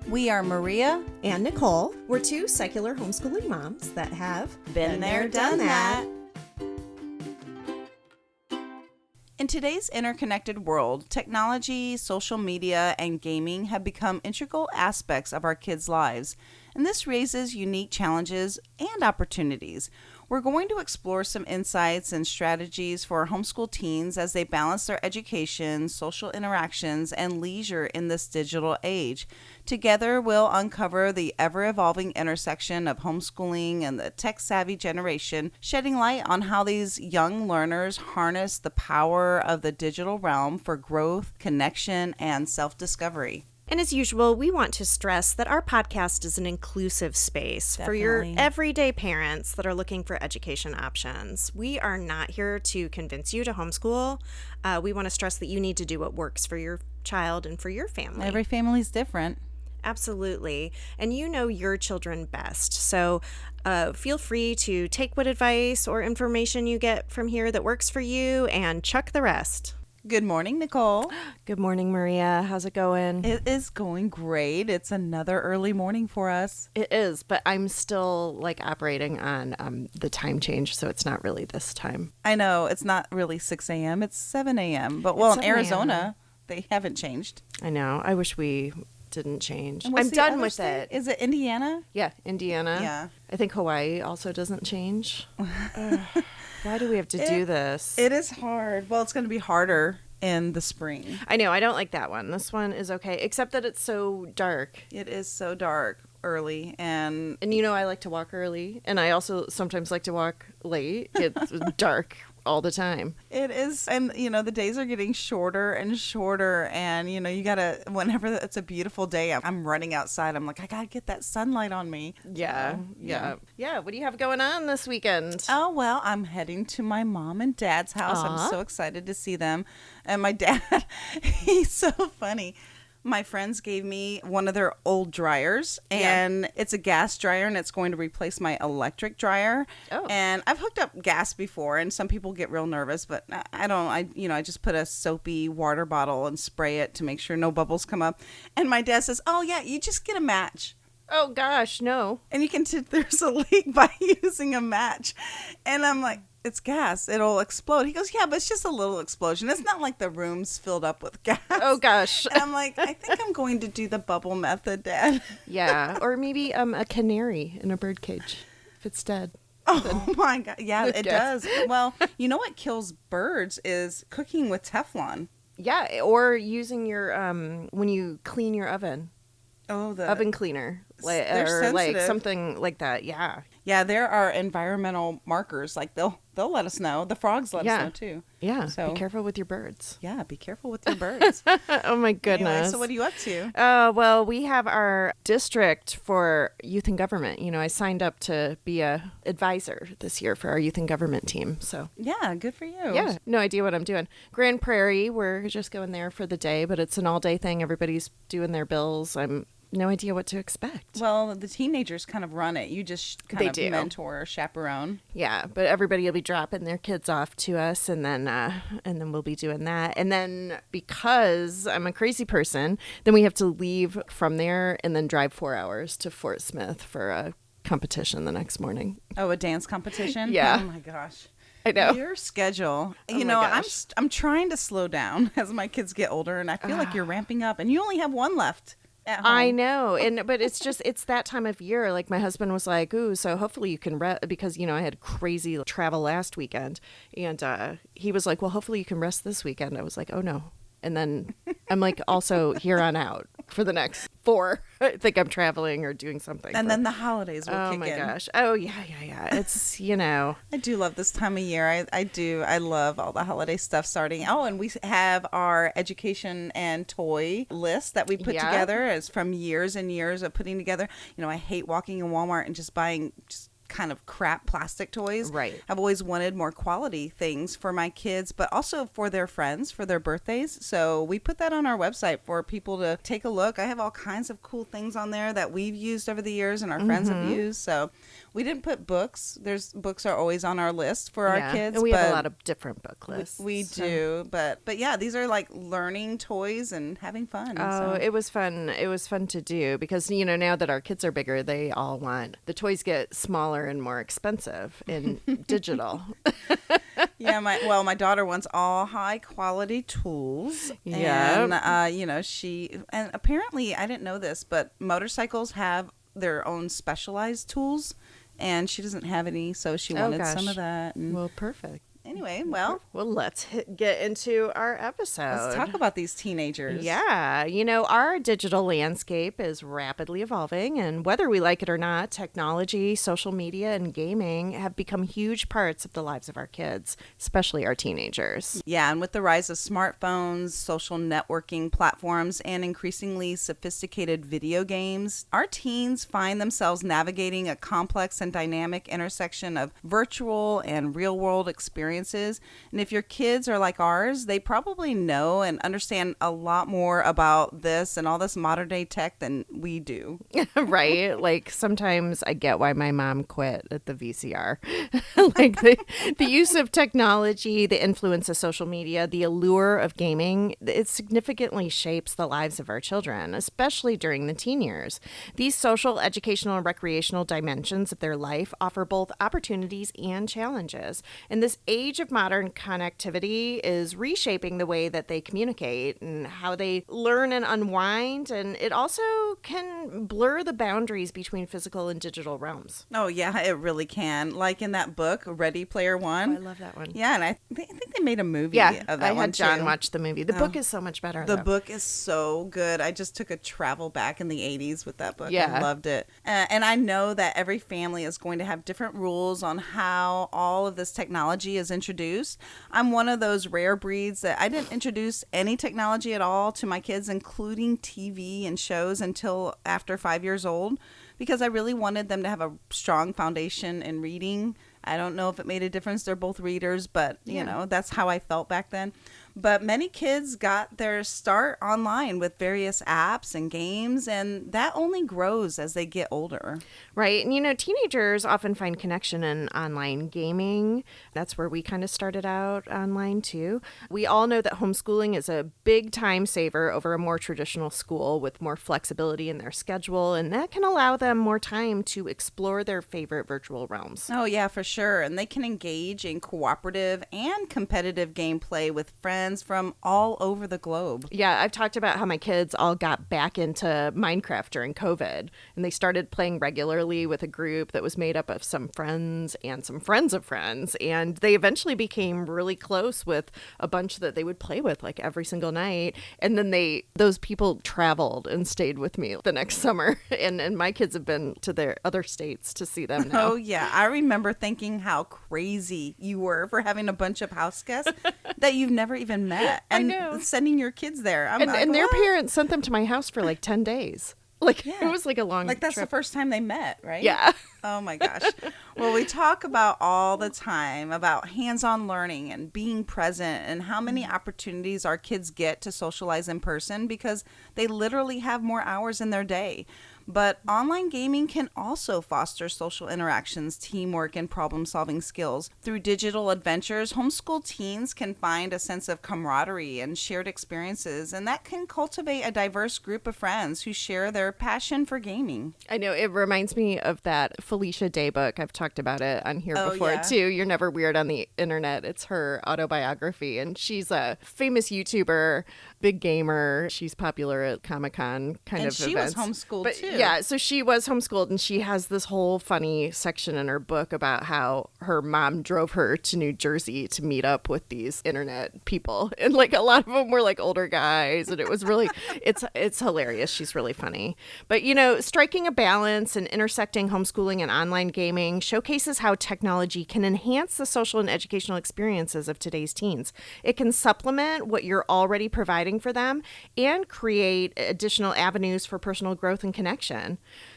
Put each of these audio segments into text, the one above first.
We are Maria and Nicole. We're two secular homeschooling moms that have been there, done that. In today's interconnected world, technology, social media, and gaming have become integral aspects of our kids' lives, and this raises unique challenges and opportunities. We're going to explore some insights and strategies for homeschool teens as they balance their education, social interactions, and leisure in this digital age. Together, we'll uncover the ever-evolving intersection of homeschooling and the tech-savvy generation, shedding light on how these young learners harness the power of the digital realm for growth, connection, and self-discovery. And as usual, we want to stress that our podcast is an inclusive space for your everyday parents that are looking for education options. We are not here to convince you to homeschool. We want to stress that you need to do what works for your child and for your family. Every family's different. Absolutely. And you know your children best. So feel free to take what advice or information you get from here that works for you and chuck the rest. Good morning, Nicole. Good morning, Maria. How's it going? It is going great. It's another early morning for us. It is, but I'm still operating on the time change, so it's not really this time. I know. It's not really 6 a.m. It's 7 a.m. But, well, in Arizona, they haven't changed. I know. I wish we didn't change. I'm done with it. Is it Indiana? Yeah, Indiana. Yeah. I think Hawaii also doesn't change. Why do we have to do this? It is hard. Well, it's going to be harder in the spring. I know. I don't like that one. This one is okay, except that it's so dark. It is so dark early. And you know I like to walk early, and I also sometimes like to walk late. It's dark all the time. It is. And, the days are getting shorter and shorter. And, you got to, whenever it's a beautiful day, I'm running outside. I'm like, I got to get that sunlight on me. Yeah. Yeah. What do you have going on this weekend? Oh, well, I'm heading to my mom and dad's house. Aww. I'm so excited to see them. And my dad, he's so funny. My friends gave me one of their old dryers, and it's a gas dryer, and it's going to replace my electric dryer. Oh. And I've hooked up gas before, and some people get real nervous, but I don't. I just put a soapy water bottle and spray it to make sure no bubbles come up. And my dad says, "Oh yeah, you just get a match." Oh gosh, no. And you can there's a leak by using a match, and I'm like, it's gas. It'll explode. He goes, yeah, but it's just a little explosion. It's not like the room's filled up with gas. Oh, gosh. And I'm like, I think I'm going to do the bubble method, Dad. Yeah. Or maybe a canary in a bird cage if it's dead. Oh, my God. Yeah, it does. Well, you know what kills birds is cooking with Teflon. Yeah. Or using your, when you clean your oven. Oh, the oven cleaner. They're sensitive. Something like that. Yeah. Yeah, there are environmental markers. They'll let us know. The frogs let us know too. Yeah. So be careful with your birds. Yeah, be careful with your birds. Oh my goodness. Anyway, so what are you up to? Well, we have our district for youth and government. I signed up to be a advisor this year for our youth and government team. So yeah, good for you. Yeah, no idea what I'm doing. Grand Prairie, we're just going there for the day, but it's an all-day thing. Everybody's doing their bills. No idea what to expect. Well, the teenagers kind of run it. You just kind of mentor or chaperone. Yeah, but everybody will be dropping their kids off to us, and then we'll be doing that. And then because I'm a crazy person, then we have to leave from there and then drive 4 hours to Fort Smith for a competition the next morning. Oh, a dance competition? Yeah. Oh my gosh. I know. Your schedule. Oh I'm trying to slow down as my kids get older, and I feel like you're ramping up, and you only have one left. I know. But it's that time of year. Like my husband was like, ooh, so hopefully you can rest because, I had crazy travel last weekend. And he was like, well, hopefully you can rest this weekend. I was like, oh, no. And then I'm like, also here on out for the next 4. I think I'm traveling or doing something. And then the holidays will kick in. Oh, my gosh. Oh, yeah. It's, I do love this time of year. I do. I love all the holiday stuff starting. Oh, and we have our education and toy list that we put together as from years and years of putting together. I hate walking in Walmart and just buying kind of crap plastic toys. Right. I've always wanted more quality things for my kids, but also for their friends, for their birthdays. So we put that on our website for people to take a look. I have all kinds of cool things on there that we've used over the years and our friends have used. So We didn't put books. Books are always on our list for our kids. And we have a lot of different book lists. We do, but yeah, these are like learning toys and having fun. Oh, it was fun. It was fun to do because, now that our kids are bigger, they all want, the toys get smaller and more expensive in digital. Yeah, my daughter wants all high quality tools. Yeah. And and apparently, I didn't know this, but motorcycles have their own specialized tools, and she doesn't have any, so she wanted some of that. And well, perfect. anyway, well, let's get into our episode. Let's talk about these teenagers. Yeah. Our digital landscape is rapidly evolving, and whether we like it or not, technology, social media, and gaming have become huge parts of the lives of our kids, especially our teenagers. Yeah, and with the rise of smartphones, social networking platforms, and increasingly sophisticated video games, our teens find themselves navigating a complex and dynamic intersection of virtual and real-world experiences. And if your kids are like ours, they probably know and understand a lot more about this and all this modern day tech than we do. Right? Like sometimes I get why my mom quit at the VCR. Like the use of technology, the influence of social media, the allure of gaming, it significantly shapes the lives of our children, especially during the teen years. These social, educational, and recreational dimensions of their life offer both opportunities and challenges. And this age of modern connectivity is reshaping the way that they communicate and how they learn and unwind, and it also can blur the boundaries between physical and digital realms. Oh, yeah, it really can. Like in that book, Ready Player One. Oh, I love that one. Yeah, and I think they made a movie of that one, I had John too. watch the movie. The book is so much better, The though. book is so good. I just took a travel back in the 80s with that book. Yeah. I loved it. And I know that every family is going to have different rules on how all of this technology is introduced. I'm one of those rare breeds that I didn't introduce any technology at all to my kids, including TV and shows, until after 5 years old, because I really wanted them to have a strong foundation in reading. I don't know if it made a difference. They're both readers, but, that's how I felt back then. But many kids got their start online with various apps and games, and that only grows as they get older. Right. And, teenagers often find connection in online gaming. That's where we kind of started out online, too. We all know that homeschooling is a big time saver over a more traditional school with more flexibility in their schedule, and that can allow them more time to explore their favorite virtual realms. Oh, yeah, for sure. And they can engage in cooperative and competitive gameplay with friends from all over the globe. Yeah, I've talked about how my kids all got back into Minecraft during COVID, and they started playing regularly with a group that was made up of some friends and some friends of friends, and they eventually became really close with a bunch that they would play with like every single night. And then those people traveled and stayed with me the next summer, and my kids have been to their other states to see them now. Oh, yeah. I remember thinking how crazy you were for having a bunch of house guests that you've never even met and sending your kids there. And their parents sent them to my house for like 10 days. Like, it was like a long that's trip. the first time they met, right? Yeah. Oh, my gosh. Well, we talk about all the time about hands-on learning and being present and how many opportunities our kids get to socialize in person because they literally have more hours in their day. But online gaming can also foster social interactions, teamwork, and problem-solving skills. Through digital adventures, homeschool teens can find a sense of camaraderie and shared experiences, and that can cultivate a diverse group of friends who share their passion for gaming. I know. It reminds me of that Felicia Day book. I've talked about it on here before, too. You're Never Weird on the Internet. It's her autobiography, and she's a famous YouTuber, big gamer. She's popular at Comic-Con kind of events. And she was homeschooled, too. Yeah, so she was homeschooled, and she has this whole funny section in her book about how her mom drove her to New Jersey to meet up with these internet people. And like a lot of them were like older guys, and it was really, it's hilarious. She's really funny. But, striking a balance and intersecting homeschooling and online gaming showcases how technology can enhance the social and educational experiences of today's teens. It can supplement what you're already providing for them and create additional avenues for personal growth and connection.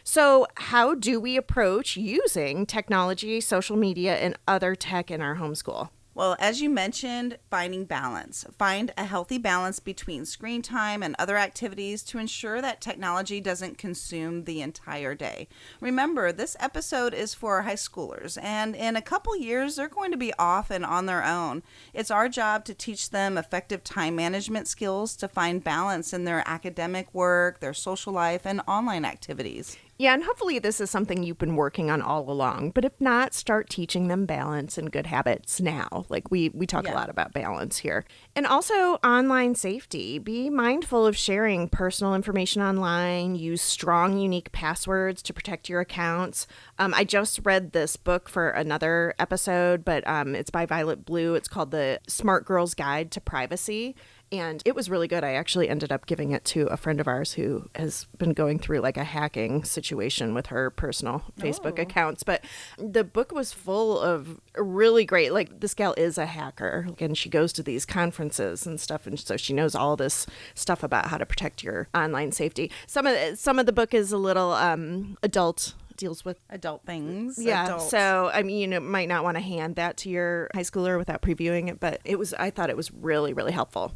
So how do we approach using technology, social media, and other tech in our homeschool? Well, as you mentioned, finding balance. Find a healthy balance between screen time and other activities to ensure that technology doesn't consume the entire day. Remember, this episode is for high schoolers, and in a couple years, they're going to be off and on their own. It's our job to teach them effective time management skills to find balance in their academic work, their social life, and online activities. Yeah, and hopefully this is something you've been working on all along. But if not, start teaching them balance and good habits now. Like we talk a lot about balance here. And also online safety. Be mindful of sharing personal information online. Use strong, unique passwords to protect your accounts. I just read this book for another episode, but it's by Violet Blue. It's called The Smart Girl's Guide to Privacy. And it was really good. I actually ended up giving it to a friend of ours who has been going through like a hacking situation with her personal Facebook accounts. But the book was full of really great, like this gal is a hacker and she goes to these conferences and stuff. And so she knows all this stuff about how to protect your online safety. Some of the book is a little adult, deals with adult things. Yeah. Adults. So, I mean, you might not want to hand that to your high schooler without previewing it, but I thought it was really, really helpful.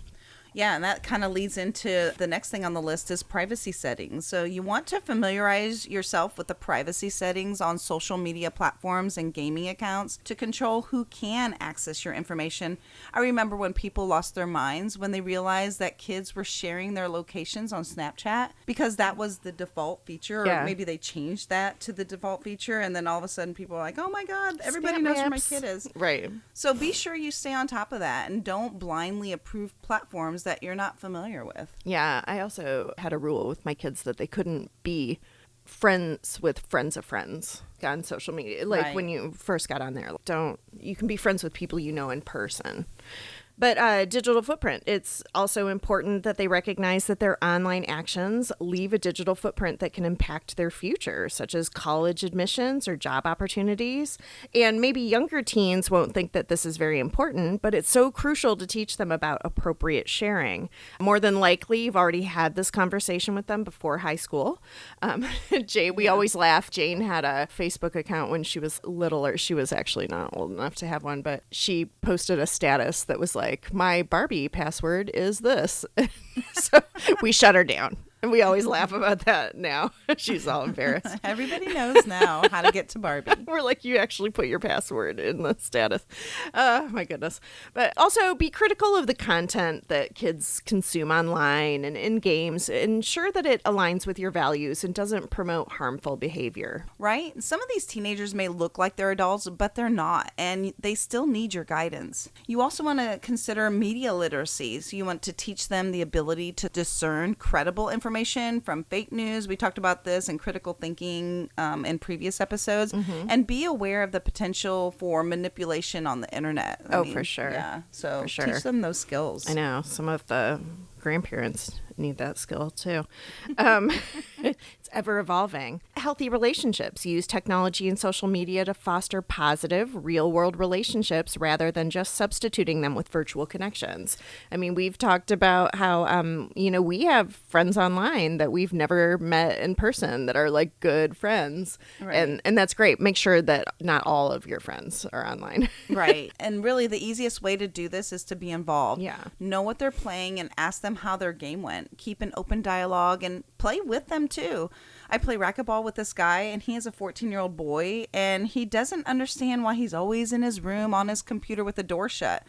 Yeah, and that kind of leads into the next thing on the list is privacy settings. So you want to familiarize yourself with the privacy settings on social media platforms and gaming accounts to control who can access your information. I remember when people lost their minds when they realized that kids were sharing their locations on Snapchat because that was the default feature, or maybe they changed that to the default feature, and then all of a sudden people are like, oh my God, everybody knows where my kid is. Right. So be sure you stay on top of that and don't blindly approve platforms that you're not familiar with. Yeah, I also had a rule with my kids that they couldn't be friends with friends of friends on social media. Like when you first got on there, you can be friends with people you know in person. But digital footprint, it's also important that they recognize that their online actions leave a digital footprint that can impact their future, such as college admissions or job opportunities. And maybe younger teens won't think that this is very important, but it's so crucial to teach them about appropriate sharing. More than likely, you've already had this conversation with them before high school. We always laugh. Jane had a Facebook account when she was little, or she was actually not old enough to have one, but she posted a status that was like, my Barbie password is this. So we shut her down. And we always laugh about that now. She's all embarrassed. Everybody knows now how to get to Barbie. We're like, you actually put your password in the status. Oh, my goodness. But also be critical of the content that kids consume online and in games. Ensure that it aligns with your values and doesn't promote harmful behavior. Right? Some of these teenagers may look like they're adults, but they're not. And they still need your guidance. You also want to consider media literacy. So you want to teach them the ability to discern credible information from fake news. We talked about this in critical thinking in previous episodes. And be aware of the potential for manipulation on the internet. I mean, for sure. Yeah. So teach them those skills. I know. Some of the grandparents need that skill too. It's ever evolving. Healthy relationships use technology and social media to foster positive, real world relationships rather than just substituting them with virtual connections. I mean, we've talked about how, we have friends online that we've never met in person that are like good friends. Right. And that's great. Make sure that not all of your friends are online. Right. And really the easiest way to do this is to be involved. Yeah. Know what they're playing and ask them how their game went. Keep an open dialogue and play with them too. I play racquetball with this guy, and he is a 14-year-old boy, and he doesn't understand why he's always in his room on his computer with the door shut.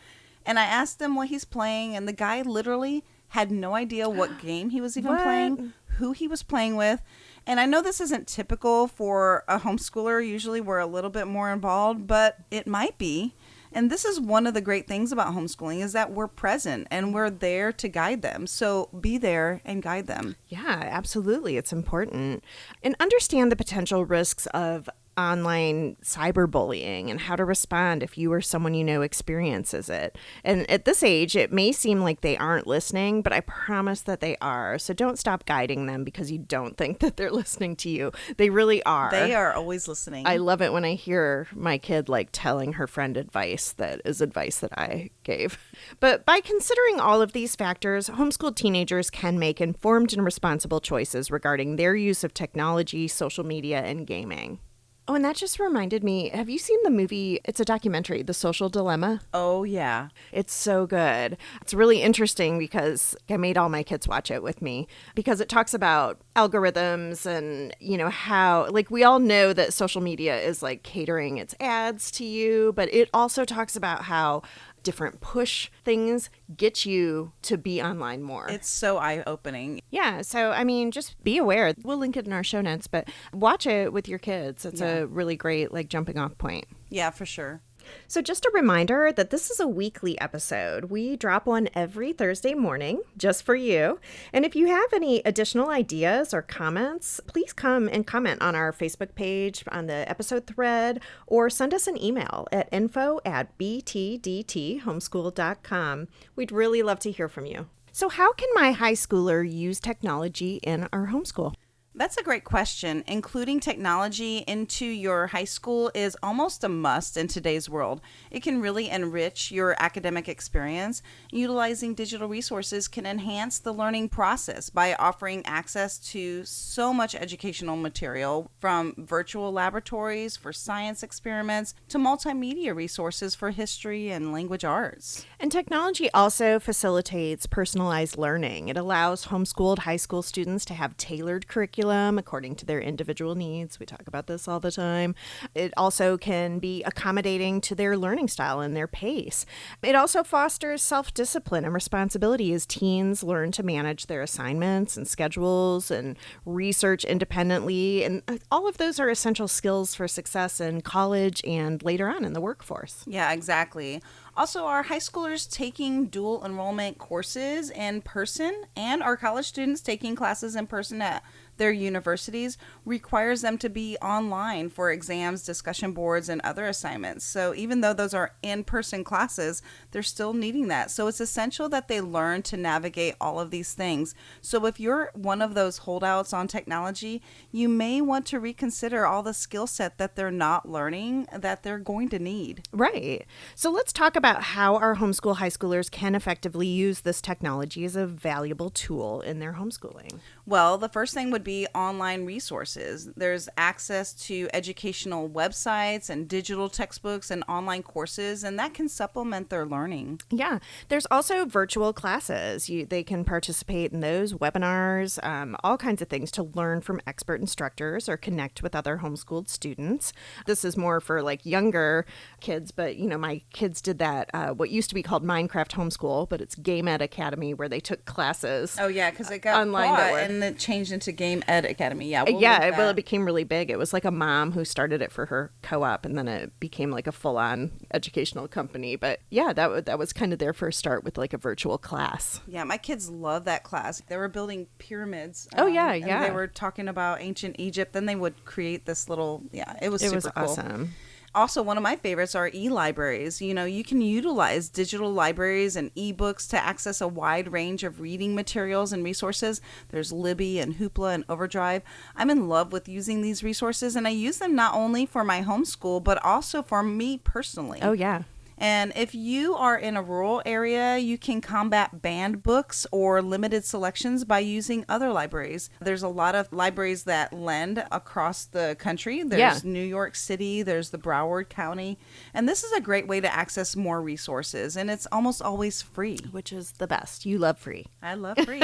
And I asked him what he's playing, and the guy literally had no idea what game he was even playing, who he was playing with. And I know this isn't typical for a homeschooler. Usually we're a little bit more involved, but it might be. And this is one of the great things about homeschooling is that we're present and we're there to guide them. So be there and guide them. Yeah, absolutely. It's important. And understand the potential risks of online cyberbullying and how to respond if you or someone you know experiences it. And at this age, it may seem like they aren't listening, but I promise that they are. So don't stop guiding them because you don't think that they're listening to you. They really are. They are always listening. I love it when I hear my kid like telling her friend advice that is advice that I gave. But by considering all of these factors, homeschooled teenagers can make informed and responsible choices regarding their use of technology, social media, and gaming. Oh, and that just reminded me, have you seen the movie? It's a documentary, The Social Dilemma. Oh, yeah. It's so good. It's really interesting because I made all my kids watch it with me because it talks about algorithms and, how, like, we all know that social media is like catering its ads to you, but it also talks about how different push things get you to be online more. It's so eye-opening. Yeah. So, I mean, just be aware. We'll link it in our show notes, but watch it with your kids. It's a really great, jumping off point. Yeah, for sure. So just a reminder that this is a weekly episode. We drop one every Thursday morning just for you. And if you have any additional ideas or comments, please come and comment on our Facebook page, on the episode thread, or send us an email at info@btdthomeschool.com. We'd really love to hear from you. So how can my high schooler use technology in our homeschool? That's a great question. Including technology into your high school is almost a must in today's world. It can really enrich your academic experience. Utilizing digital resources can enhance the learning process by offering access to so much educational material, from virtual laboratories for science experiments to multimedia resources for history and language arts. And technology also facilitates personalized learning. It allows homeschooled high school students to have tailored curriculum according to their individual needs. We talk about this all the time. It also can be accommodating to their learning style and their pace. It also fosters self-discipline and responsibility as teens learn to manage their assignments and schedules and research independently. And all of those are essential skills for success in college and later on in the workforce. Yeah, exactly. Also, our high schoolers taking dual enrollment courses in person and our college students taking classes in person at their universities requires them to be online for exams, discussion boards, and other assignments. So even though those are in-person classes, they're still needing that. So it's essential that they learn to navigate all of these things. So if you're one of those holdouts on technology, you may want to reconsider all the skill set that they're not learning that they're going to need. Right. So let's talk about how our homeschool high schoolers can effectively use this technology as a valuable tool in their homeschooling. Well, the first thing would be online resources. There's access to educational websites and digital textbooks and online courses, and that can supplement their learning. Yeah. There's also virtual classes. They can participate in those, webinars, all kinds of things to learn from expert instructors or connect with other homeschooled students. This is more for younger kids, but my kids did that, what used to be called Minecraft Homeschool, but it's Game Ed Academy, where they took classes. Oh, yeah, because it got online and it changed into Game Ed Academy. Yeah, well, it became really big. It was like a mom who started it for her co-op, and then it became like a full-on educational company. But yeah, that was kind of their first start with a virtual class. Yeah, my kids love that class. They were building pyramids. Oh, yeah. And they were talking about ancient Egypt. Then they would create this little, it was super cool. Awesome. Also, one of my favorites are e-libraries. You can utilize digital libraries and ebooks to access a wide range of reading materials and resources. There's Libby and Hoopla and Overdrive. I'm in love with using these resources, and I use them not only for my homeschool, but also for me personally. Oh, yeah. And if you are in a rural area, you can combat banned books or limited selections by using other libraries. There's a lot of libraries that lend across the country. There's New York City, there's the Broward County. And this is a great way to access more resources. And it's almost always free. Which is the best. You love free. I love free.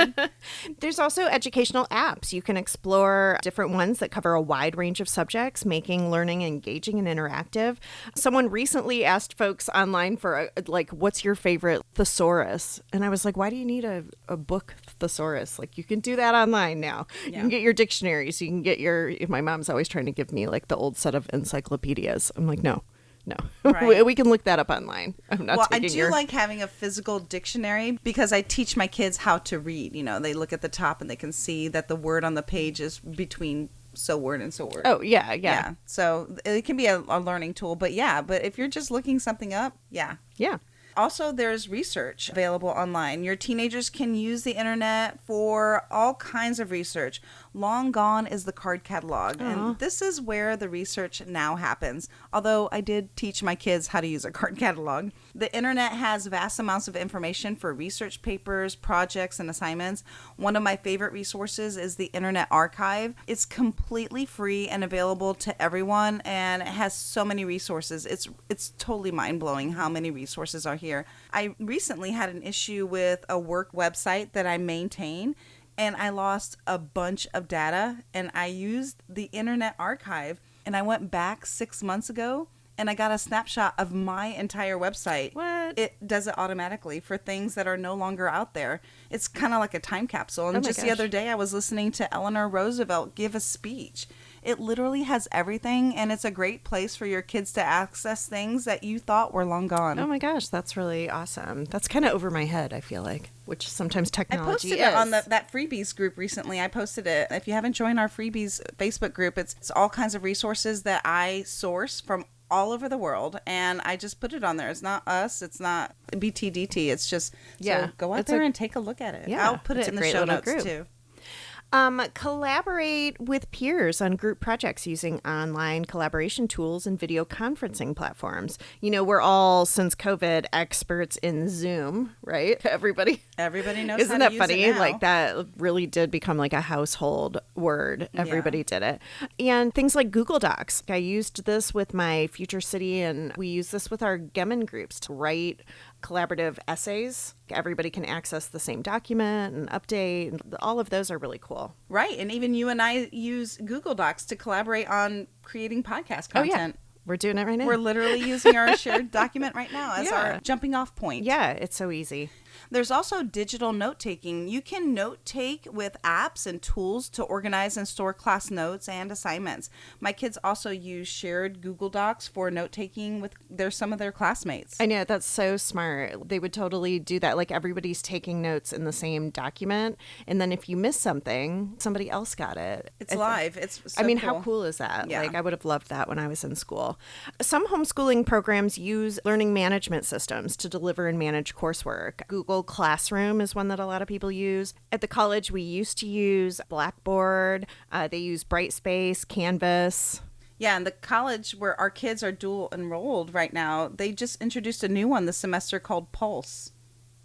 There's also educational apps. You can explore different ones that cover a wide range of subjects, making learning engaging and interactive. Someone recently asked folks online for what's your favorite thesaurus, and I was like, why do you need a book thesaurus? You can do that online now. You can get your dictionaries, you can get my mom's always trying to give me the old set of encyclopedias. I'm like, no. Right. We can look that up online. I'm not I do like having a physical dictionary because I teach my kids how to read. They look at the top and they can see that the word on the page is between so word and so word. Oh, yeah. So it can be a learning tool, but if you're just looking something up, yeah. Also, there's research available online. Your teenagers can use the internet for all kinds of research. Long gone is the card catalog. And this is where the research now happens. Although I did teach my kids how to use a card catalog. The internet has vast amounts of information for research papers, projects, and assignments. One of my favorite resources is the Internet Archive. It's completely free and available to everyone, and it has so many resources. It's totally mind-blowing how many resources are here. I recently had an issue with a work website that I maintain, and I lost a bunch of data, and I used the Internet Archive, and I went back 6 months ago, and I got a snapshot of my entire website. What? It does it automatically for things that are no longer out there. It's kind of like a time capsule. And just the other day, I was listening to Eleanor Roosevelt give a speech. It literally has everything, and it's a great place for your kids to access things that you thought were long gone. Oh my gosh, that's really awesome. That's kind of over my head, I feel like, which sometimes technology is. I posted it on that freebies group recently. I posted it. If you haven't joined our freebies Facebook group, it's all kinds of resources that I source from all over the world, and I just put it on there. It's not us. It's not BTDT. It's just, so go out there and take a look at it. Yeah, I'll put it in the show notes too. Collaborate with peers on group projects using online collaboration tools and video conferencing platforms. You know, we're all, since COVID, experts in Zoom, right? Everybody knows. Isn't how that to funny? use it now. Like, that really did become like a household word. Everybody did it. And things like Google Docs. I used this with my Future City, and we use this with our Gemin groups to write collaborative essays. Everybody can access the same document and update. And all of those are really cool. Right. And even you and I use Google Docs to collaborate on creating podcast content. Oh, yeah. We're doing it right now. We're literally using our shared document right now as our jumping off point. Yeah, it's so easy. There's also digital note-taking. You can note-take with apps and tools to organize and store class notes and assignments. My kids also use shared Google Docs for note-taking with some of their classmates. I know, that's so smart. They would totally do that. Like, everybody's taking notes in the same document, and then if you miss something, somebody else got it. It's live. It's so cool. How cool is that? Yeah. Like, I would have loved that when I was in school. Some homeschooling programs use learning management systems to deliver and manage coursework. Google Classroom is one that a lot of people use. At the college, we used to use Blackboard. They use Brightspace, Canvas. Yeah, and the college where our kids are dual enrolled right now, they just introduced a new one this semester called Pulse.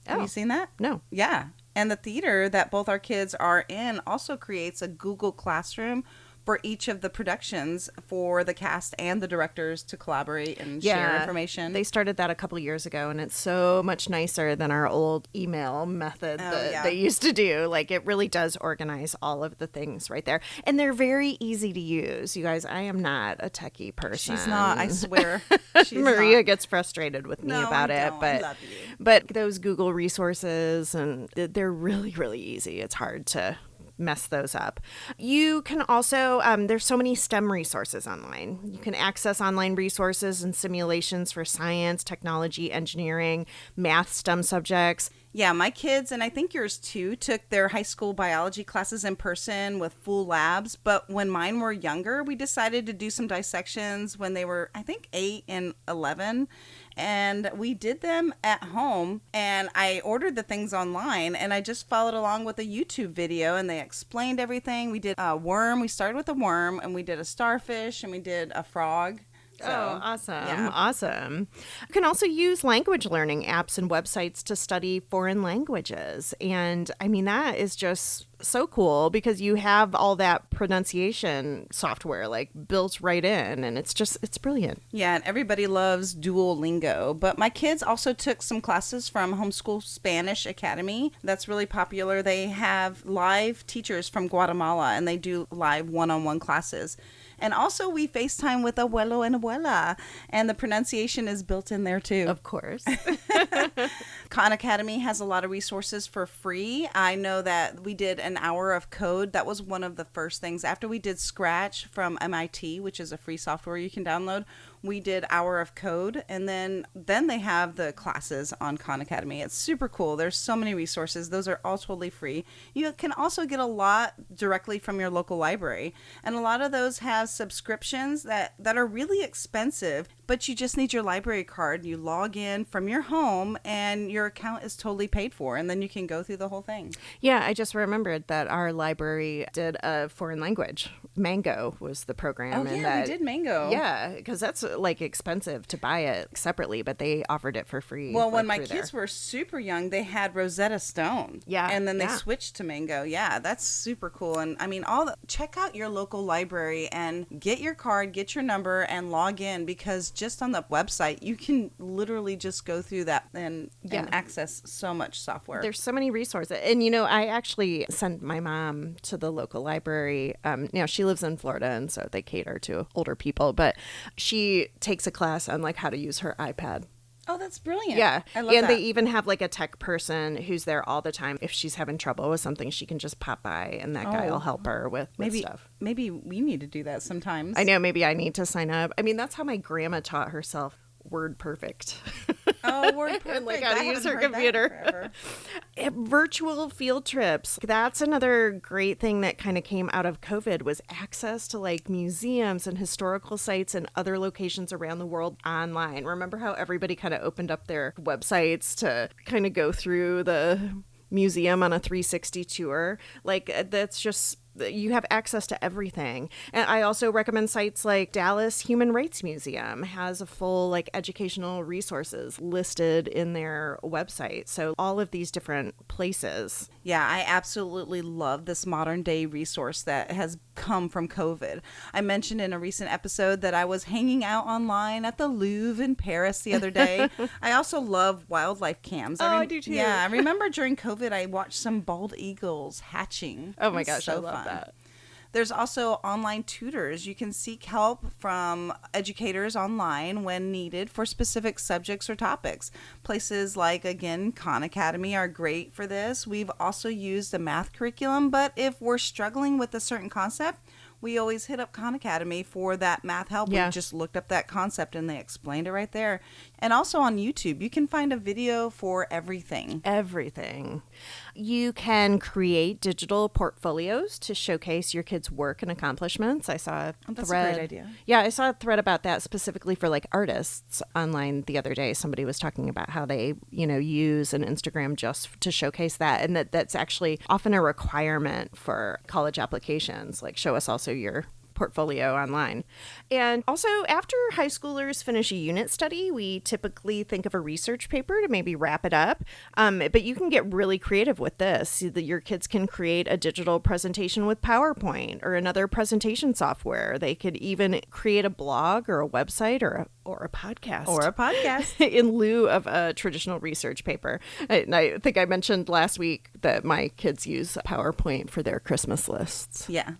Have you seen that? No. Yeah. And the theater that both our kids are in also creates a Google Classroom for each of the productions for the cast and the directors to collaborate and share information. They started that a couple of years ago, and it's so much nicer than our old email method that they used to do. Like, it really does organize all of the things right there. And they're very easy to use. You guys, I am not a techie person. She's not, I swear. Maria gets frustrated with me about it. But, I love you. But those Google resources, and they're really, really easy. It's hard to mess those up. You can also, there's so many STEM resources online. You can access online resources and simulations for science, technology, engineering, math, STEM subjects. Yeah, my kids, and I think yours too, took their high school biology classes in person with full labs. But when mine were younger, we decided to do some dissections when they were, I think, 8 and 11. And we did them at home, and I ordered the things online, and I just followed along with a YouTube video, and they explained everything. We did a worm. We started with a worm, and we did a starfish, and we did a frog. So, awesome. Yeah. Awesome. You can also use language learning apps and websites to study foreign languages. And I mean, that is just so cool because you have all that pronunciation software like built right in, and it's brilliant. Yeah, and everybody loves Duolingo. But my kids also took some classes from Homeschool Spanish Academy. That's really popular. They have live teachers from Guatemala, and they do live one-on-one classes. And also we FaceTime with abuelo and abuela, and the pronunciation is built in there too. Of course. Khan Academy has a lot of resources for free. I know that we did an hour of code. That was one of the first things. After we did Scratch from MIT, which is a free software you can download, we did hour of code, and then they have the classes on Khan Academy. It's super cool. There's so many resources. Those are all totally free. You can also get a lot directly from your local library, and a lot of those have subscriptions that are really expensive, but you just need your library card. You log in from your home, and your account is totally paid for, and then you can go through the whole thing. Yeah, I just remembered that our library did a foreign language. Mango was the program. Oh, yeah, we did Mango. Yeah, because that's like expensive to buy it separately, but they offered it for free. Well, when my kids were super young, they had Rosetta Stone. Yeah. And then they switched to Mango. Yeah, that's super cool. And I mean, check out your local library and get your card, get your number, and log in, because just on the website, you can literally just go through that and access so much software. There's so many resources. And, I actually sent my mom to the local library. She lives in Florida, and so they cater to older people, but she takes a class on like how to use her iPad. Oh, that's brilliant. Yeah. I love that. They even have like a tech person who's there all the time. If she's having trouble with something, she can just pop by and that guy will help her with stuff. Maybe we need to do that sometimes. I know. Maybe I need to sign up. I mean, that's how my grandma taught herself Word Perfect. Oh, Word Perfect. And like how to use her computer. Virtual field trips. That's another great thing that kind of came out of COVID, was access to like museums and historical sites and other locations around the world online. Remember how everybody kind of opened up their websites to kind of go through the museum on a 360 tour? Like, that's just, you have access to everything. And I also recommend sites like Dallas Human Rights Museum has a full like educational resources listed in their website. So all of these different places. Yeah, I absolutely love this modern day resource that has come from COVID. I mentioned in a recent episode that I was hanging out online at the Louvre in Paris the other day. I also love wildlife cams. I do too. Yeah, I remember during COVID I watched some bald eagles hatching. Oh my gosh, so I love fun. that. There's also online tutors. You can seek help from educators online when needed for specific subjects or topics. Places like, again, Khan Academy are great for this. We've also used a math curriculum, but if we're struggling with a certain concept, we always hit up Khan Academy for that math help. Yeah. We just looked up that concept and they explained it right there. And also on YouTube, you can find a video for everything. Everything. You can create digital portfolios to showcase your kids' work and accomplishments. I saw a That's thread. a great idea. Yeah, I saw a thread about that specifically for like artists online the other day. Somebody was talking about how they, use an Instagram just to showcase that, and that's actually often a requirement for college applications. Like, show us also your portfolio online. And also, after high schoolers finish a unit study, we typically think of a research paper to maybe wrap it up. But you can get really creative with this. So that your kids can create a digital presentation with PowerPoint or another presentation software. They could even create a blog or a website or a podcast. Or a podcast. In lieu of a traditional research paper. And I think I mentioned last week that my kids use PowerPoint for their Christmas lists. Yeah.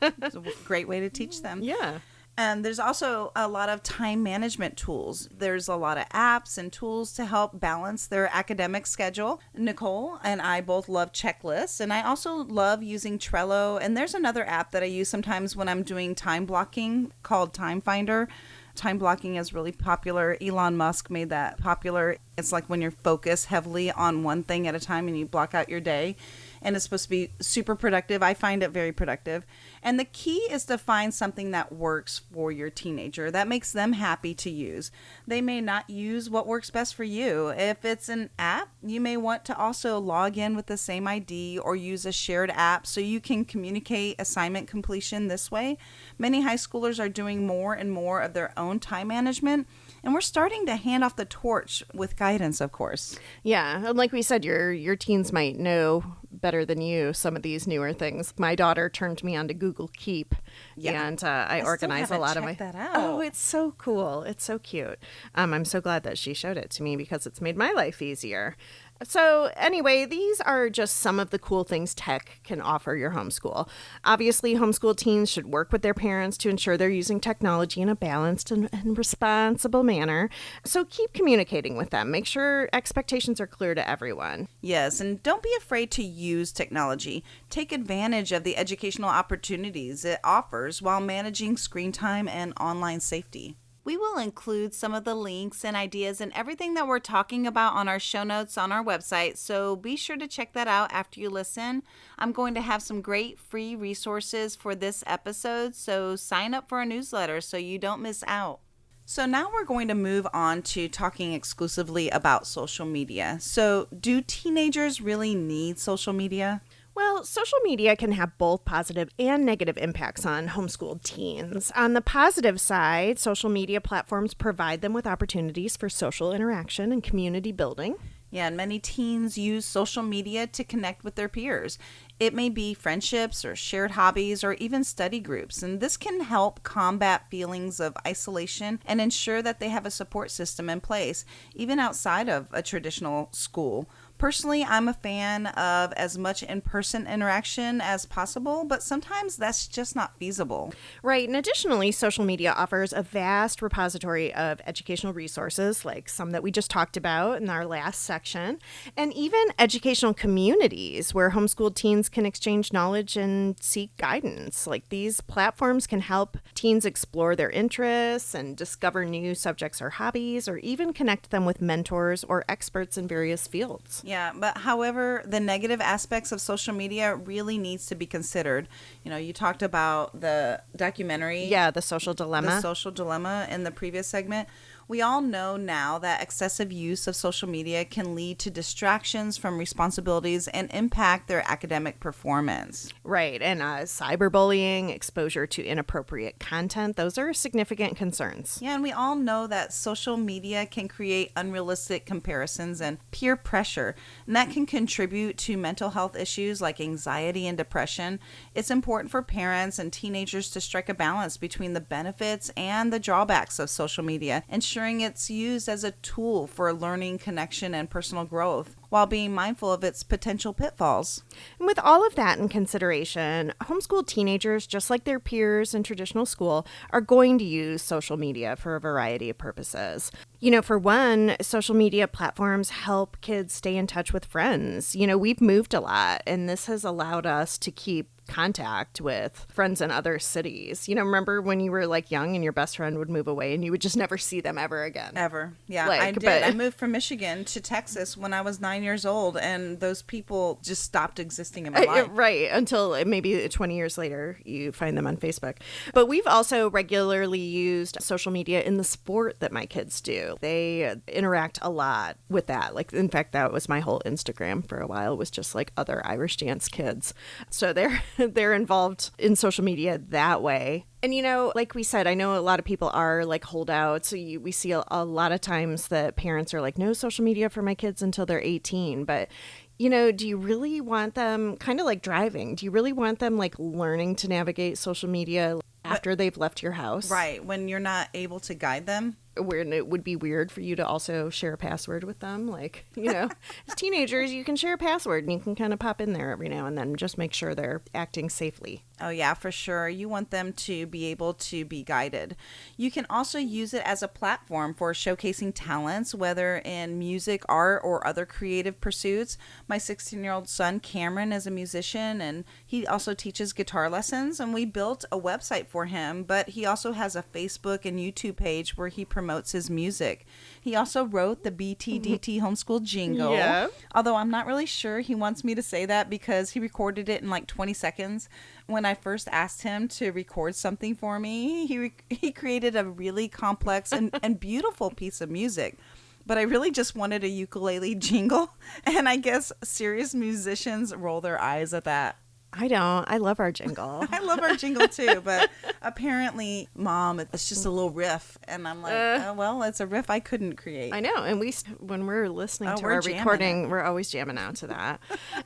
It's a great way to teach them. Yeah. And there's also a lot of time management tools. There's a lot of apps and tools to help balance their academic schedule. Nicole and I both love checklists, and I also love using Trello. And there's another app that I use sometimes when I'm doing time blocking called Time Finder. Time blocking is really popular. Elon Musk made that popular. It's like when you're focused heavily on one thing at a time and you block out your day. And it's supposed to be super productive. I find it very productive. And the key is to find something that works for your teenager, that makes them happy to use. They may not use what works best for you. If it's an app, you may want to also log in with the same ID or use a shared app so you can communicate assignment completion this way. Many high schoolers are doing more and more of their own time management. And we're starting to hand off the torch with guidance, of course. Yeah. And like we said, your teens might know better than you some of these newer things. My daughter turned me on to Google Keep. Yeah. And I organize a lot of my... that out. Oh, it's so cool. It's so cute. I'm so glad that she showed it to me because it's made my life easier. So anyway, these are just some of the cool things tech can offer your homeschool. Obviously, homeschool teens should work with their parents to ensure they're using technology in a balanced and responsible manner. So keep communicating with them. Make sure expectations are clear to everyone. Yes, and don't be afraid to use technology. Take advantage of the educational opportunities it offers while managing screen time and online safety. We will include some of the links and ideas and everything that we're talking about on our show notes on our website, so be sure to check that out after you listen. I'm going to have some great free resources for this episode, so sign up for our newsletter so you don't miss out. So now we're going to move on to talking exclusively about social media. So do teenagers really need social media? Well, social media can have both positive and negative impacts on homeschooled teens. On the positive side, social media platforms provide them with opportunities for social interaction and community building. Yeah, and many teens use social media to connect with their peers. It may be friendships or shared hobbies or even study groups, and this can help combat feelings of isolation and ensure that they have a support system in place, even outside of a traditional school. Personally, I'm a fan of as much in-person interaction as possible, but sometimes that's just not feasible. Right. And additionally, social media offers a vast repository of educational resources, like some that we just talked about in our last section, and even educational communities where homeschooled teens can exchange knowledge and seek guidance. Like these platforms can help teens explore their interests and discover new subjects or hobbies, or even connect them with mentors or experts in various fields. Yeah, but however, the negative aspects of social media really needs to be considered. You know, you talked about the documentary. Yeah, The Social Dilemma. The Social Dilemma in the previous segment. We all know now that excessive use of social media can lead to distractions from responsibilities and impact their academic performance. Right. And cyberbullying, exposure to inappropriate content, those are significant concerns. Yeah, and we all know that social media can create unrealistic comparisons and peer pressure, and that can contribute to mental health issues like anxiety and depression. It's important for parents and teenagers to strike a balance between the benefits and the drawbacks of social media, ensuring it's used as a tool for learning, connection, and personal growth, while being mindful of its potential pitfalls. And with all of that in consideration, homeschool teenagers, just like their peers in traditional school, are going to use social media for a variety of purposes. You know, for one, social media platforms help kids stay in touch with friends. You know, we've moved a lot, and this has allowed us to keep contact with friends in other cities. You know, remember when you were like young and your best friend would move away and you would just never see them ever again? Ever. Yeah, Like, I did. but- I moved from Michigan to Texas when I was 9 years old, and those people just stopped existing in my life. Right, until maybe 20 years later you find them on Facebook. But we've also regularly used social media in the sport that my kids do. They interact a lot with that. Like, in fact, that was my whole Instagram for a while, was just like other Irish dance kids. So they're involved in social media that way. And, you know, like we said, I know a lot of people are like holdouts. So we see a lot of times that parents are like, no social media for my kids until they're 18. But, you know, do you really want them, kind of like driving, do you really want them like learning to navigate social media after they've left your house? Right, when you're not able to guide them. Where it would be weird for you to also share a password with them. Like, you know, as teenagers, you can share a password and you can kind of pop in there every now and then. Just make sure they're acting safely. Oh, yeah, for sure. You want them to be able to be guided. You can also use it as a platform for showcasing talents, whether in music, art, or other creative pursuits. My 16-year-old son, Cameron, is a musician, and he also teaches guitar lessons, and we built a website for him, but he also has a Facebook and YouTube page where he promotes his music. He also wrote the BTDT homeschool jingle. Yeah. Although I'm not really sure he wants me to say that because he recorded it in like 20 seconds. When I first asked him to record something for me, he created a really complex and beautiful piece of music. But I really just wanted a ukulele jingle, and I guess serious musicians roll their eyes at that. I don't. I love our jingle. I love our jingle too, but apparently, Mom, it's just a little riff, and I'm like, oh, well, it's a riff I couldn't create. I know. And when we're listening to our recording, we're always jamming out to that.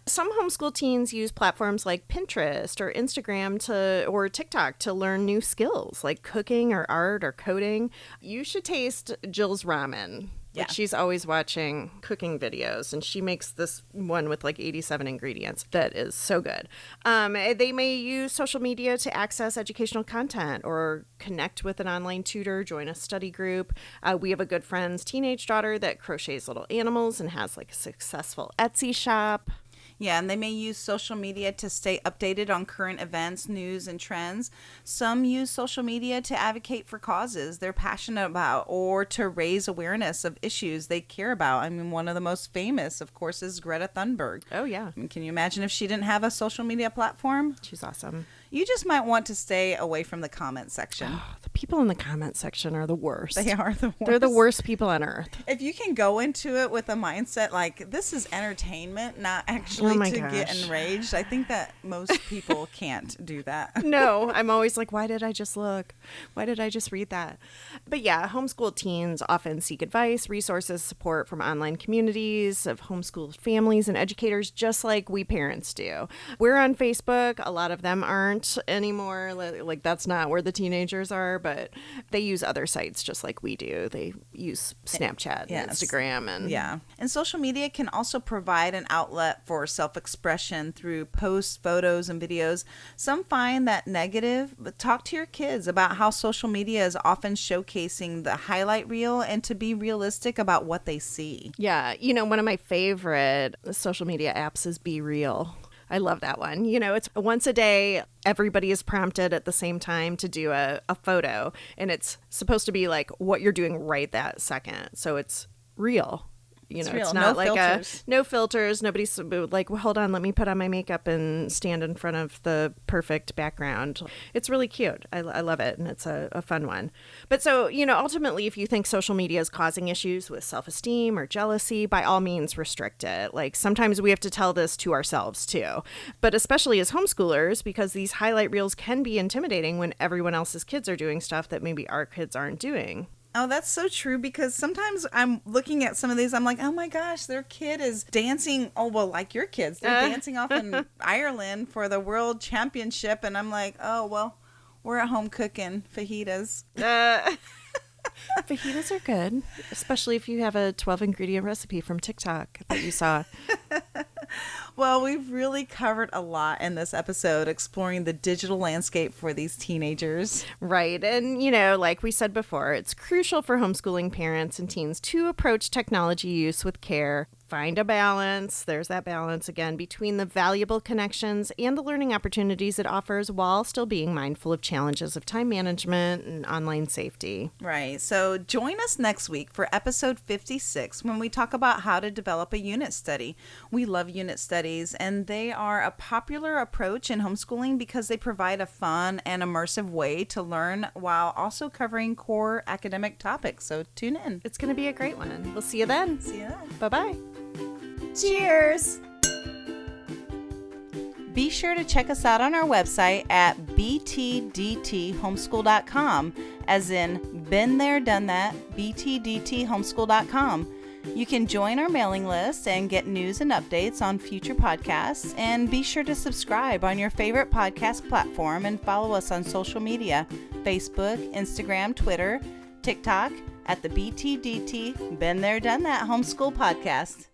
Some homeschool teens use platforms like Pinterest or Instagram or TikTok to learn new skills like cooking or art or coding. You should taste Jill's ramen. Yeah. Like, she's always watching cooking videos, and she makes this one with like 87 ingredients that is so good. They may use social media to access educational content or connect with an online tutor, join a study group. We have a good friend's teenage daughter that crochets little animals and has like a successful Etsy shop. Yeah, and they may use social media to stay updated on current events, news, and trends. Some use social media to advocate for causes they're passionate about or to raise awareness of issues they care about. I mean, one of the most famous, of course, is Greta Thunberg. Oh, yeah. I mean, can you imagine if she didn't have a social media platform? She's awesome. You just might want to stay away from the comment section. Oh, the people in the comment section are the worst. They are the worst. They're the worst people on earth. If you can go into it with a mindset like this is entertainment, not actually get enraged, I think that most people can't do that. No, I'm always like, why did I just look? Why did I just read that? But yeah, homeschool teens often seek advice, resources, support from online communities of homeschooled families and educators, just like we parents do. We're on Facebook. A lot of them aren't anymore. Like that's not where the teenagers are, but they use other sites just like we do. They use Snapchat and Instagram. And social media can also provide an outlet for self-expression through posts, photos, and videos. Some find that negative, but talk to your kids about how social media is often showcasing the highlight reel and to be realistic about what they see. Yeah. One of my favorite social media apps is Be Real. I love that one. It's once a day, everybody is prompted at the same time to do a photo, and it's supposed to be like what you're doing right that second. So it's real. It's not like no filters. Nobody's like, well, hold on, let me put on my makeup and stand in front of the perfect background. It's really cute. I love it. And it's a fun one. But so, ultimately, if you think social media is causing issues with self-esteem or jealousy, by all means, restrict it. Like sometimes we have to tell this to ourselves too, but especially as homeschoolers, because these highlight reels can be intimidating when everyone else's kids are doing stuff that maybe our kids aren't doing. Oh, that's so true, because sometimes I'm looking at some of these, I'm like, oh my gosh, their kid is dancing. Oh, well, like your kids, they're dancing off in Ireland for the world championship. And I'm like, oh, well, we're at home cooking fajitas. Fajitas are good, especially if you have a 12-ingredient recipe from TikTok that you saw. Well, we've really covered a lot in this episode, exploring the digital landscape for these teenagers. Right. And, like we said before, it's crucial for homeschooling parents and teens to approach technology use with care. Find a balance, there's that balance again, between the valuable connections and the learning opportunities it offers while still being mindful of challenges of time management and online safety. Right. So join us next week for episode 56 when we talk about how to develop a unit study. We love unit studies, and they are a popular approach in homeschooling because they provide a fun and immersive way to learn while also covering core academic topics. So tune in. It's going to be a great one. We'll see you then. See you then. Bye-bye. Cheers! Be sure to check us out on our website at btdthomeschool.com, as in been there, done that, btdthomeschool.com. You can join our mailing list and get news and updates on future podcasts, and be sure to subscribe on your favorite podcast platform and follow us on social media, Facebook, Instagram, Twitter, TikTok, at the BTDT Been There, Done That Homeschool Podcast.